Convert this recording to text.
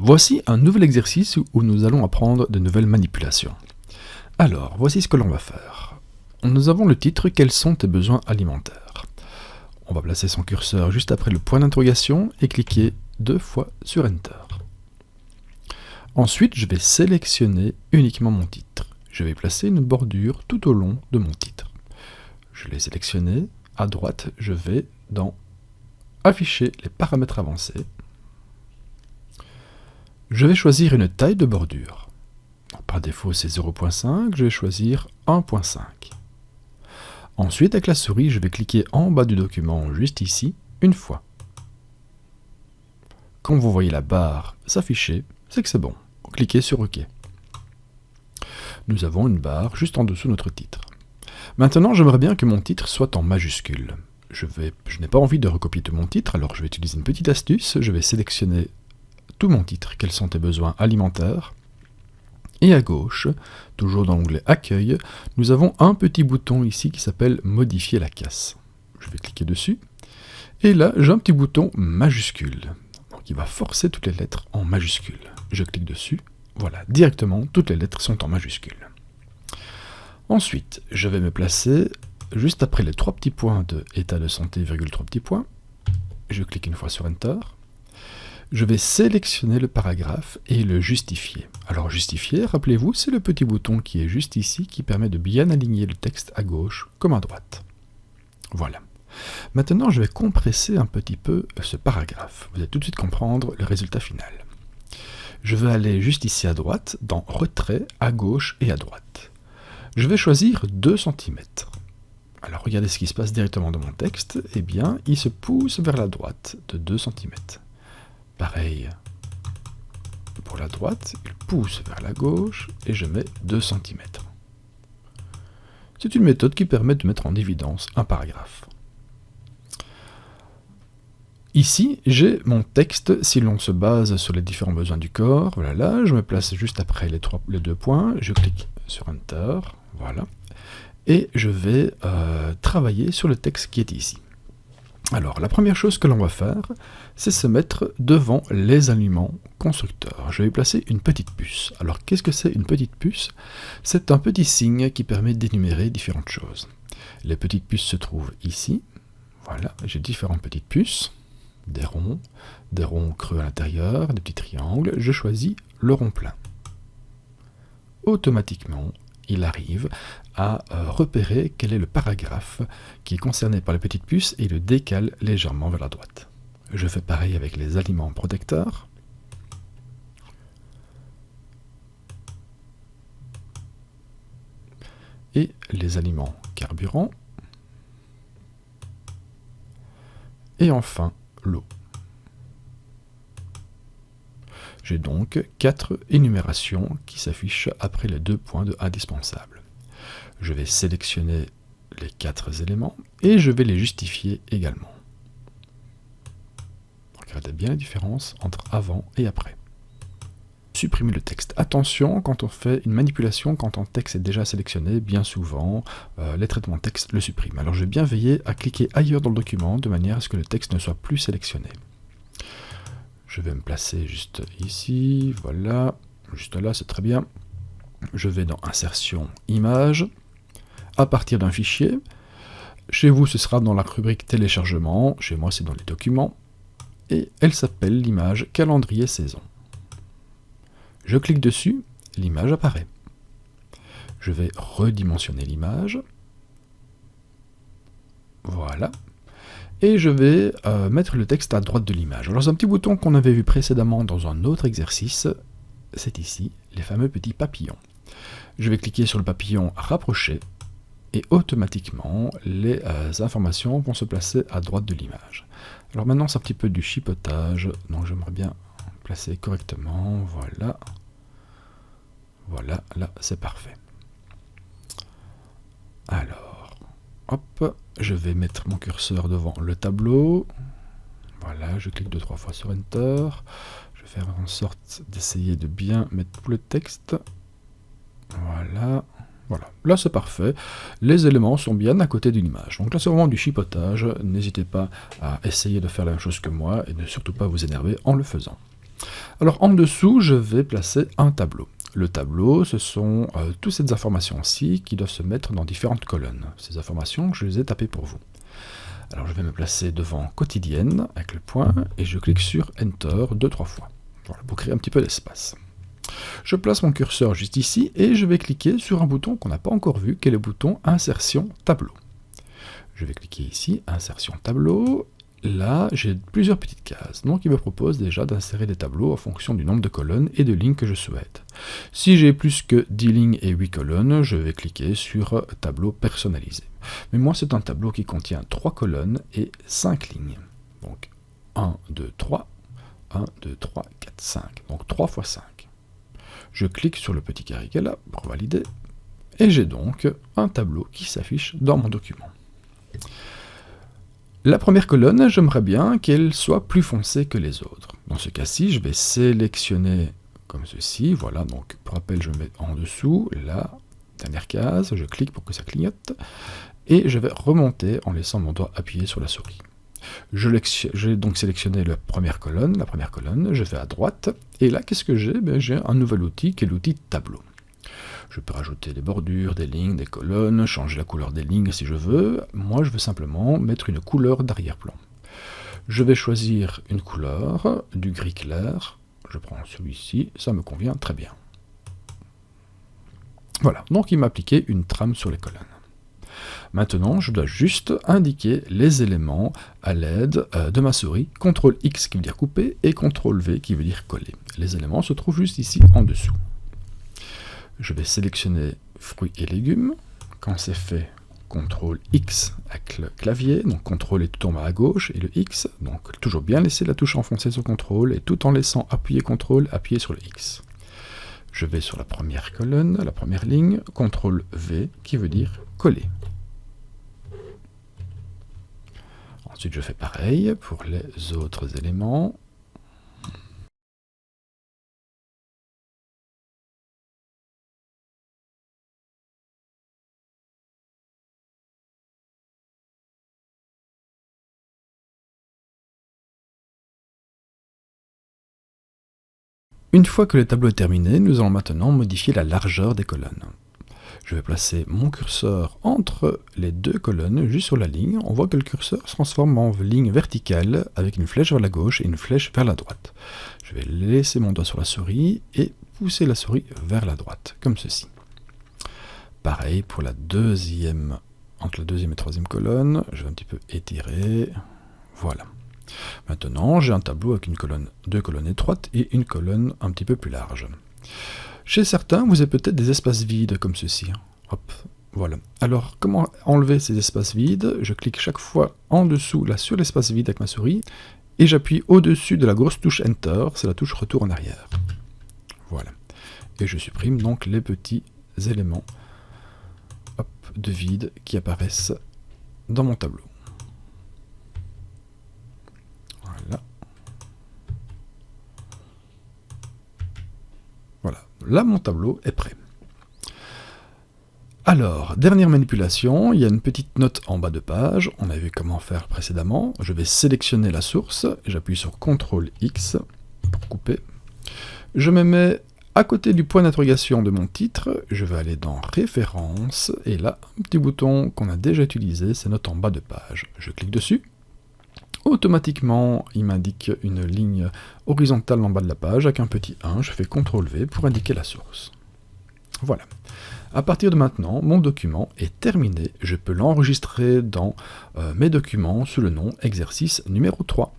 Voici un nouvel exercice où nous allons apprendre de nouvelles manipulations. Alors, voici ce que l'on va faire. Nous avons le titre « Quels sont tes besoins alimentaires ?» On va placer son curseur juste après le point d'interrogation et cliquer 2 fois sur Enter. Ensuite, je vais sélectionner uniquement mon titre. Je vais placer une bordure tout au long de mon titre. Je l'ai sélectionné. À droite, je vais dans « Afficher les paramètres avancés ». Je vais choisir une taille de bordure. Par défaut, c'est 0.5, je vais choisir 1.5. Ensuite, avec la souris, je vais cliquer en bas du document, juste ici, une fois. Quand vous voyez la barre s'afficher, c'est que c'est bon. Cliquez sur OK. Nous avons une barre juste en dessous de notre titre. Maintenant, j'aimerais bien que mon titre soit en majuscule. Je n'ai pas envie de recopier tout mon titre, alors je vais utiliser une petite astuce. Je vais sélectionner tout mon titre, quels sont tes besoins alimentaires. Et à gauche, toujours dans l'onglet Accueil, nous avons un petit bouton ici qui s'appelle Modifier la casse. Je vais cliquer dessus. Et là, j'ai un petit bouton majuscule. Donc il va forcer toutes les lettres en majuscule. Je clique dessus. Voilà, directement, toutes les lettres sont en majuscule. Ensuite, je vais me placer juste après les 3 petits points de état de santé, 3 petits points. Je clique une fois sur Enter. Je vais sélectionner le paragraphe et le justifier. Alors justifier, rappelez-vous, c'est le petit bouton qui est juste ici qui permet de bien aligner le texte à gauche comme à droite. Voilà. Maintenant, je vais compresser un petit peu ce paragraphe. Vous allez tout de suite comprendre le résultat final. Je vais aller juste ici à droite, dans Retrait, à gauche et à droite. Je vais choisir 2 cm. Alors regardez ce qui se passe directement dans mon texte. Eh bien, il se pousse vers la droite de 2 cm. Pareil pour la droite, il pousse vers la gauche et je mets 2 cm. C'est une méthode qui permet de mettre en évidence un paragraphe. Ici, j'ai mon texte, si l'on se base sur les différents besoins du corps, voilà là, je me place juste après les 2 points, je clique sur Enter, voilà, et je vais travailler sur le texte qui est ici. Alors, la première chose que l'on va faire, c'est se mettre devant les aliments constructeurs. Je vais placer une petite puce. Alors, qu'est-ce que c'est une petite puce? C'est un petit signe qui permet d'énumérer différentes choses. Les petites puces se trouvent ici. Voilà, j'ai différentes petites puces. Des ronds creux à l'intérieur, des petits triangles. Je choisis le rond plein. Automatiquement, il arrive à repérer quel est le paragraphe qui est concerné par les petites puces et le décale légèrement vers la droite. Je fais pareil avec les aliments protecteurs. Et les aliments carburants. Et enfin, l'eau. J'ai donc 4 énumérations qui s'affichent après les 2 points de indispensable. Je vais sélectionner les 4 éléments et je vais les justifier également. Regardez bien la différence entre avant et après. Supprimer le texte. Attention, quand on fait une manipulation, quand un texte est déjà sélectionné, bien souvent, les traitements de texte le suppriment. Alors je vais bien veiller à cliquer ailleurs dans le document de manière à ce que le texte ne soit plus sélectionné. Je vais me placer juste ici, voilà, juste là, c'est très bien. Je vais dans Insertion, Images, à partir d'un fichier. Chez vous, ce sera dans la rubrique Téléchargement, chez moi, c'est dans les documents. Et elle s'appelle l'image Calendrier saison. Je clique dessus, l'image apparaît. Je vais redimensionner l'image. Voilà. Et je vais mettre le texte à droite de l'image. Alors c'est un petit bouton qu'on avait vu précédemment dans un autre exercice, c'est ici, les fameux petits papillons. Je vais cliquer sur le papillon rapprocher, et automatiquement, les informations vont se placer à droite de l'image. Alors maintenant c'est un petit peu du chipotage, donc j'aimerais bien placer correctement, voilà. Voilà, là c'est parfait. Alors, hop, je vais mettre mon curseur devant le tableau. Voilà, je clique 2-3 fois sur Enter. Je vais faire en sorte d'essayer de bien mettre tout le texte. Voilà, voilà. Là c'est parfait. Les éléments sont bien à côté d'une image. Donc là c'est vraiment du chipotage. N'hésitez pas à essayer de faire la même chose que moi et ne surtout pas vous énerver en le faisant. Alors en dessous, je vais placer un tableau. Le tableau, ce sont toutes ces informations-ci qui doivent se mettre dans différentes colonnes. Ces informations, je les ai tapées pour vous. Alors je vais me placer devant quotidienne avec le point et je clique sur Enter 2-3 fois. Voilà, pour créer un petit peu d'espace. Je place mon curseur juste ici et je vais cliquer sur un bouton qu'on n'a pas encore vu, qui est le bouton Insertion tableau. Je vais cliquer ici, Insertion tableau. Là, j'ai plusieurs petites cases, donc il me propose déjà d'insérer des tableaux en fonction du nombre de colonnes et de lignes que je souhaite. Si j'ai plus que 10 lignes et 8 colonnes, je vais cliquer sur Tableau personnalisé. Mais moi, c'est un tableau qui contient 3 colonnes et 5 lignes. Donc 1, 2, 3, 1, 2, 3, 4, 5. Donc 3 fois 5. Je clique sur le petit carré qui est là pour valider, et j'ai donc un tableau qui s'affiche dans mon document. La première colonne, j'aimerais bien qu'elle soit plus foncée que les autres. Dans ce cas-ci, je vais sélectionner comme ceci. Voilà, donc pour rappel, je mets en dessous la dernière case, je clique pour que ça clignote, et je vais remonter en laissant mon doigt appuyé sur la souris. J'ai donc sélectionné la première colonne, je vais à droite, et là, qu'est-ce que j'ai? J'ai un nouvel outil qui est l'outil tableau. Je peux rajouter des bordures, des lignes, des colonnes, changer la couleur des lignes si je veux. Moi, je veux simplement mettre une couleur d'arrière-plan. Je vais choisir une couleur, du gris clair. Je prends celui-ci, ça me convient très bien. Voilà, donc il m'a appliqué une trame sur les colonnes. Maintenant, je dois juste indiquer les éléments à l'aide de ma souris. CTRL X qui veut dire couper et CTRL V qui veut dire coller. Les éléments se trouvent juste ici en dessous. Je vais sélectionner fruits et légumes. Quand c'est fait, CTRL X avec le clavier. Donc CTRL est tout en bas à gauche et le X. Donc toujours bien laisser la touche enfoncée sur CTRL et tout en laissant appuyer CTRL, appuyer sur le X. Je vais sur la première colonne, la première ligne, CTRL V qui veut dire coller. Ensuite je fais pareil pour les autres éléments. Une fois que le tableau est terminé, nous allons maintenant modifier la largeur des colonnes. Je vais placer mon curseur entre les deux colonnes, juste sur la ligne. On voit que le curseur se transforme en ligne verticale avec une flèche vers la gauche et une flèche vers la droite. Je vais laisser mon doigt sur la souris et pousser la souris vers la droite, comme ceci. Pareil pour la deuxième, entre la deuxième et troisième colonne, je vais un petit peu étirer, voilà. Maintenant, j'ai un tableau avec deux colonnes étroites et une colonne un petit peu plus large. Chez certains, vous avez peut-être des espaces vides comme ceci. Hop, voilà. Alors, comment enlever ces espaces vides? Je clique chaque fois en dessous, là, sur l'espace vide avec ma souris, et j'appuie au-dessus de la grosse touche Enter, c'est la touche retour en arrière. Voilà. Et je supprime donc les petits éléments de vide qui apparaissent dans mon tableau. Voilà. Voilà. Là, mon tableau est prêt. Alors, dernière manipulation, il y a une petite note en bas de page. On a vu comment faire précédemment. Je vais sélectionner la source. J'appuie sur CTRL X pour couper. Je me mets à côté du point d'interrogation de mon titre. Je vais aller dans Références. Et là, un petit bouton qu'on a déjà utilisé, c'est note en bas de page. Je clique dessus. Automatiquement, il m'indique une ligne horizontale en bas de la page avec un petit 1. Je fais CTRL V pour indiquer la source. Voilà. À partir de maintenant, mon document est terminé. Je peux l'enregistrer dans mes documents sous le nom exercice numéro 3.